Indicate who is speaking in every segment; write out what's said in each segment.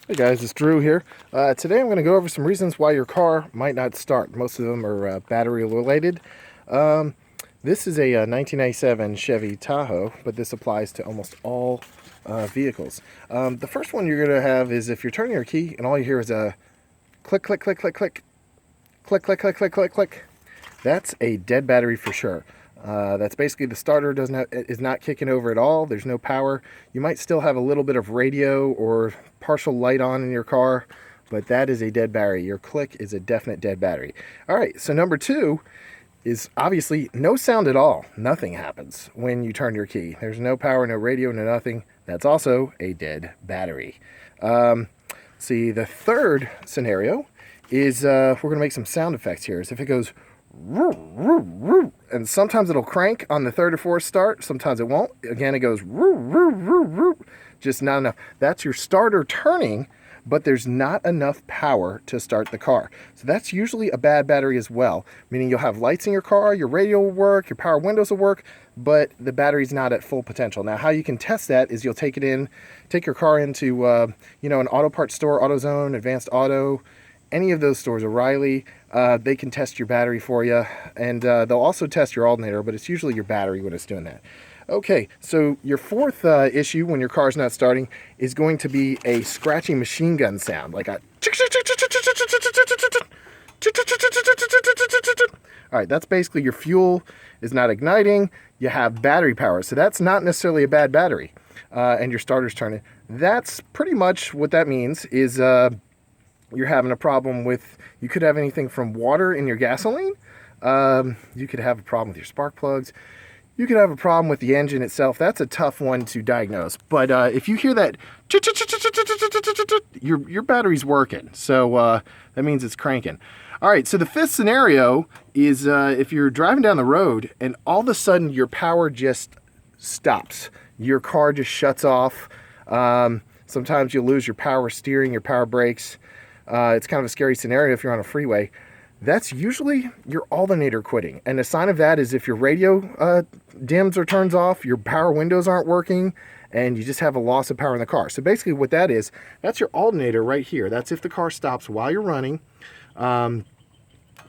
Speaker 1: Hey guys, it's Drew here. Today I'm going to go over some reasons why your car might not start. Most of them are battery related. This is a 1997 Chevy Tahoe, but this applies to almost all vehicles. The first one you're going to have is if you're turning your key and all you hear is a click, click, click, click, click, click, click, click, click, click, click. That's a dead battery for sure. That's basically the starter is not kicking over at all. There's no power. You might still have a little bit of radio or partial light on in your car, but that is a dead battery. Your click is a definite dead battery. All right, so number two is obviously no sound at all. Nothing happens when you turn your key. There's no power, no radio, no nothing. That's also a dead battery. See, the third scenario is we're going to make some sound effects here. Is if it goes and sometimes it'll crank on the third or fourth start, sometimes it won't. Again, it goes just not enough. That's your starter turning, but there's not enough power to start the car. So that's usually a bad battery as well, meaning you'll have lights in your car, your radio will work, your power windows will work, but the battery's not at full potential. Now, how you can test that is you'll take your car into an auto parts store, AutoZone, Advanced Auto, any of those stores, O'Reilly. They can test your battery for you, and they'll also test your alternator, but it's usually your battery when it's doing that. Okay, so your fourth issue when your car's not starting is going to be a scratchy machine gun sound, like a all right, that's basically your fuel is not igniting. You have battery power, so that's not necessarily a bad battery, and your starter's turning. That's pretty much what that means is you're having a problem with, you could have anything from water in your gasoline. You could have a problem with your spark plugs. You could have a problem with the engine itself. That's a tough one to diagnose. But if you hear that, your battery's working. So that means it's cranking. All right, so the fifth scenario is if you're driving down the road and all of a sudden your power just stops. Your car just shuts off. Sometimes you'll lose your power steering, your power brakes. It's kind of a scary scenario if you're on a freeway. That's usually your alternator quitting. And a sign of that is if your radio dims or turns off, your power windows aren't working, and you just have a loss of power in the car. So basically what that is, that's your alternator right here. That's if the car stops while you're running. And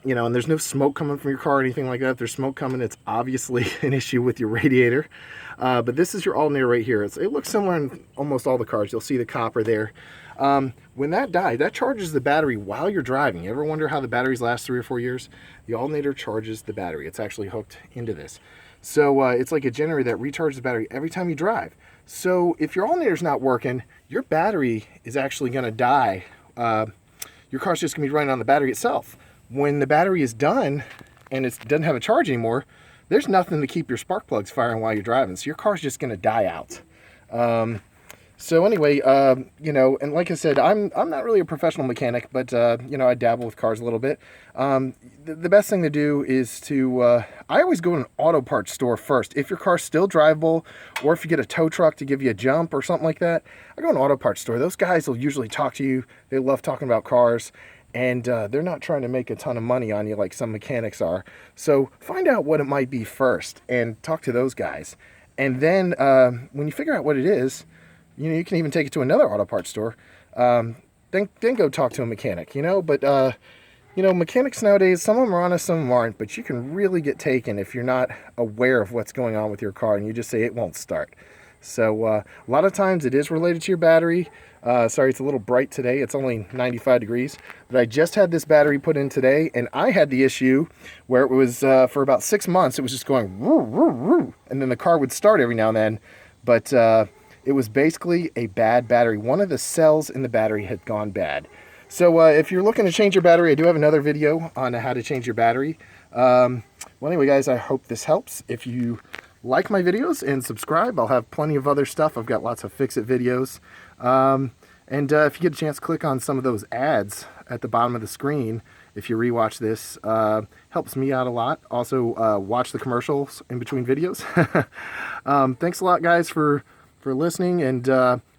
Speaker 1: there's no smoke coming from your car or anything like that. If there's smoke coming, it's obviously an issue with your radiator. But this is your alternator right here. It looks similar in almost all the cars. You'll see the copper there. When that dies, that charges the battery while you're driving. You ever wonder how the batteries last 3 or 4 years? The alternator charges the battery. It's actually hooked into this. So it's like a generator that recharges the battery every time you drive. So if your alternator's not working, your battery is actually going to die. Your car's just going to be running on the battery itself. When the battery is done and it doesn't have a charge anymore, there's nothing to keep your spark plugs firing while you're driving. So your car's just going to die out. So anyway, and like I said, I'm not really a professional mechanic, but, I dabble with cars a little bit. The best thing to do is I always go to an auto parts store first. If your car's still drivable, or if you get a tow truck to give you a jump or something like that, I go to an auto parts store. Those guys will usually talk to you. They love talking about cars, and they're not trying to make a ton of money on you like some mechanics are. So find out what it might be first and talk to those guys. And then when you figure out what it is, you can even take it to another auto parts store. Then go talk to a mechanic, But, mechanics nowadays, some of them are honest, some of them aren't. But you can really get taken if you're not aware of what's going on with your car and you just say it won't start. So a lot of times it is related to your battery. Sorry, it's a little bright today. It's only 95 degrees. But I just had this battery put in today, and I had the issue where it was, for about 6 months, it was just going, woo, woo, woo, and then the car would start every now and then. But it was basically a bad battery. One of the cells in the battery had gone bad. So if you're looking to change your battery, I do have another video on how to change your battery. Well, anyway, guys, I hope this helps. If you like my videos and subscribe, I'll have plenty of other stuff. I've got lots of fix-it videos. And if you get a chance, click on some of those ads at the bottom of the screen. If you rewatch this, helps me out a lot. Also, watch the commercials in between videos. Thanks a lot, guys, for listening, and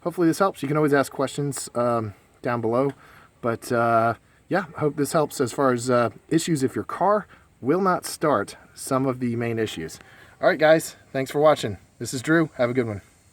Speaker 1: hopefully this helps. You can always ask questions down below. But yeah, I hope this helps as far as issues if your car will not start, some of the main issues. All right, guys, thanks for watching. This is Drew. Have a good one.